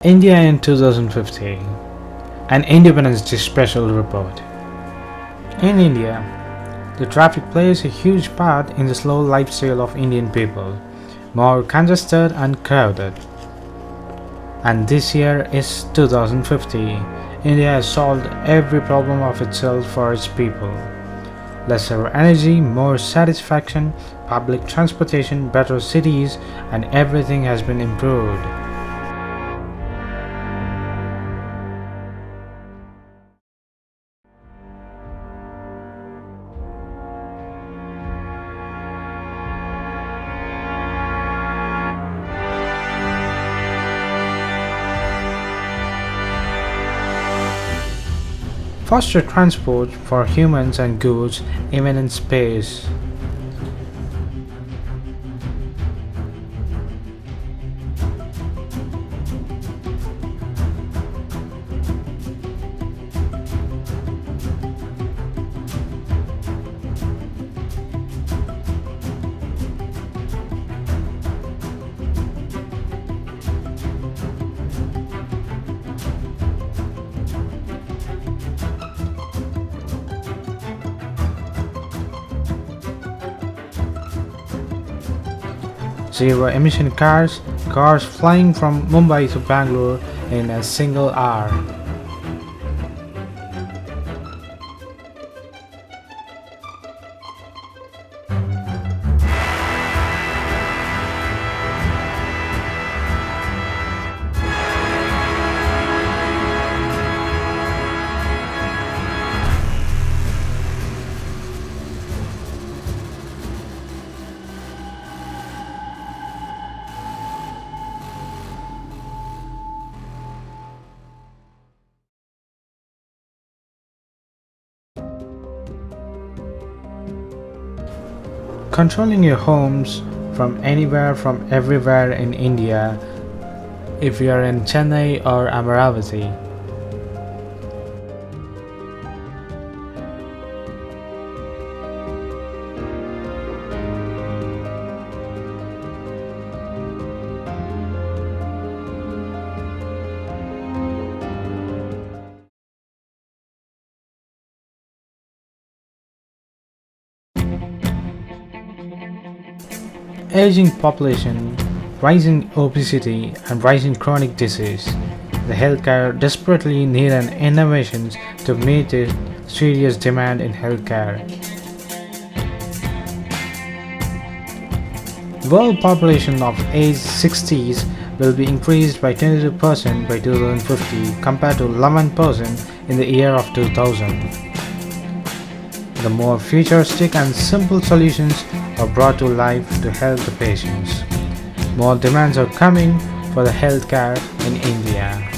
India in 2050, an Independence Day special report. In India, the traffic plays a huge part in the slow lifestyle of Indian people, more congested and crowded. And this year is 2050. India has solved every problem of itself for its people. Lesser energy, more satisfaction, public transportation, better cities, and everything has been improved. Faster transport for humans and goods even in space. Zero emission cars flying from Mumbai to Bangalore in a single hour. Controlling your homes from anywhere from everywhere in India if you are in Chennai or Amaravati. Aging population, rising obesity, and rising chronic disease. The healthcare desperately need an innovations to meet the serious demand in healthcare. World population of age 60s will be increased by 22% by 2050 compared to 11% in the year of 2000. The more futuristic and simple solutions are brought to life to help the patients. More demands are coming for the healthcare in India.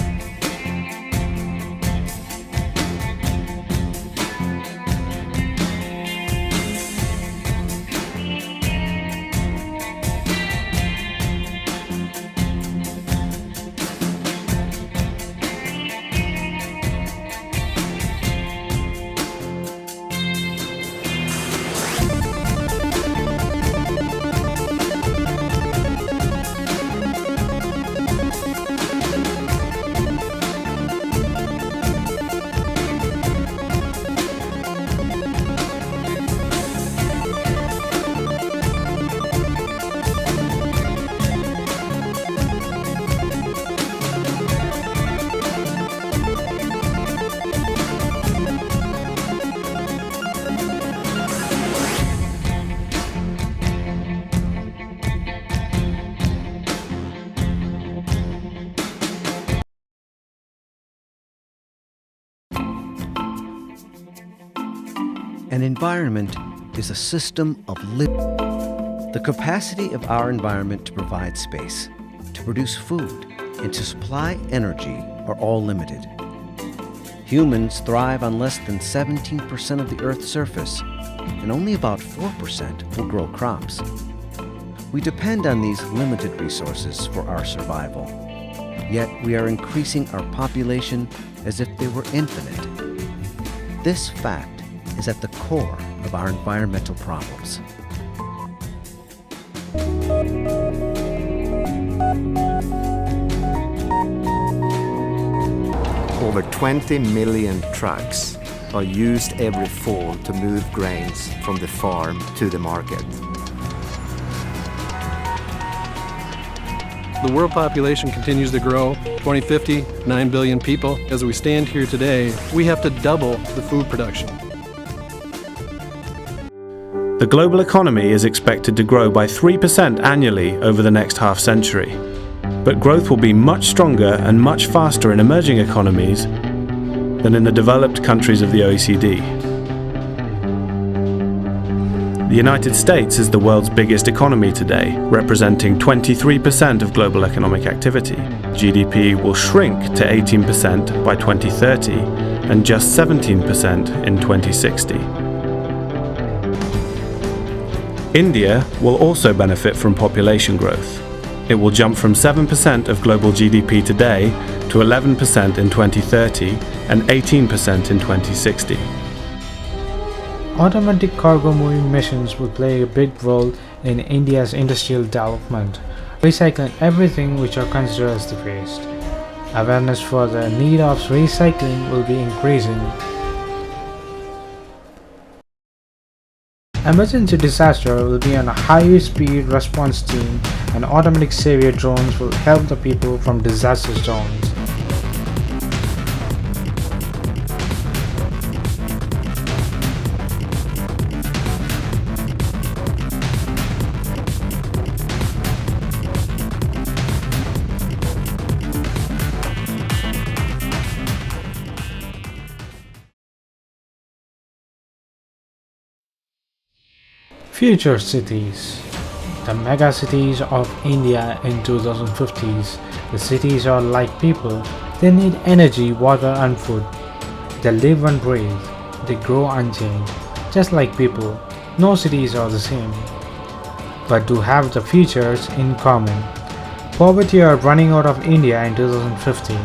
An environment is a system of living. The capacity of our environment to provide space, to produce food, and to supply energy are all limited. Humans thrive on less than 17% of the Earth's surface, and only about 4% will grow crops. We depend on these limited resources for our survival. Yet we are increasing our population as if they were infinite. This fact is at the core of our environmental problems. over 20 million trucks are used every fall to move grains from the farm to the market. The world population continues to grow. 2050, 9 billion people. As we stand here today, we have to double the food production. The global economy is expected to grow by 3% annually over the next half-century. But growth will be much stronger and much faster in emerging economies than in the developed countries of the OECD. The United States is the world's biggest economy today, representing 23% of global economic activity. GDP will shrink to 18% by 2030 and just 17% in 2060. India will also benefit from population growth. It will jump from 7% of global GDP today to 11% in 2030 and 18% in 2060. Automatic cargo moving machines will play a big role in India's industrial development, recycling everything which are considered as the waste. Awareness for the need of recycling will be increasing. Emergency disaster will be on a high-speed response team, and automatic savior drones will help the people from disaster zones. Future cities. The mega cities of India in 2050s. The cities are like people. They need energy, water and food. They live and breathe. They grow and change. Just like people, no cities are the same, but do have the features in common. Poverty are running out of India in 2050.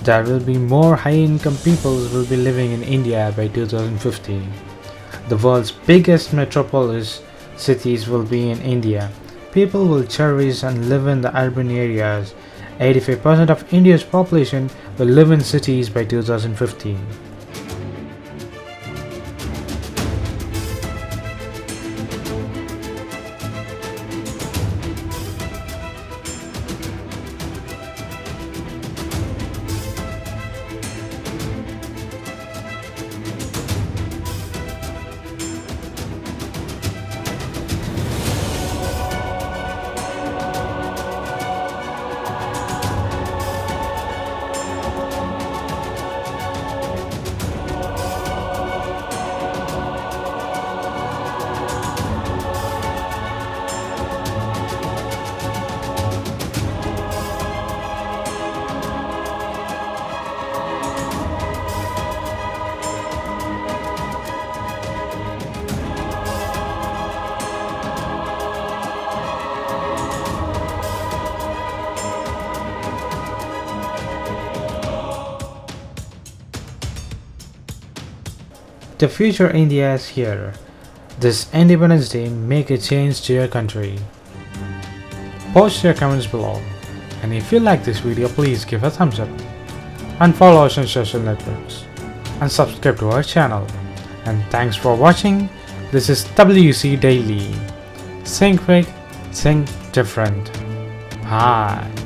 There will be more high-income peoples will be living in India by 2050. The world's biggest metropolis cities will be in India. People will cherish and live in the urban areas. 85% of India's population will live in cities by 2050. The future India is here. This Independence Day, make a change to your country. Post your comments below. And if you like this video, please give a thumbs up. And follow us on social networks. And subscribe to our channel. And thanks for watching. This is WC Daily. Think big, think different. Bye.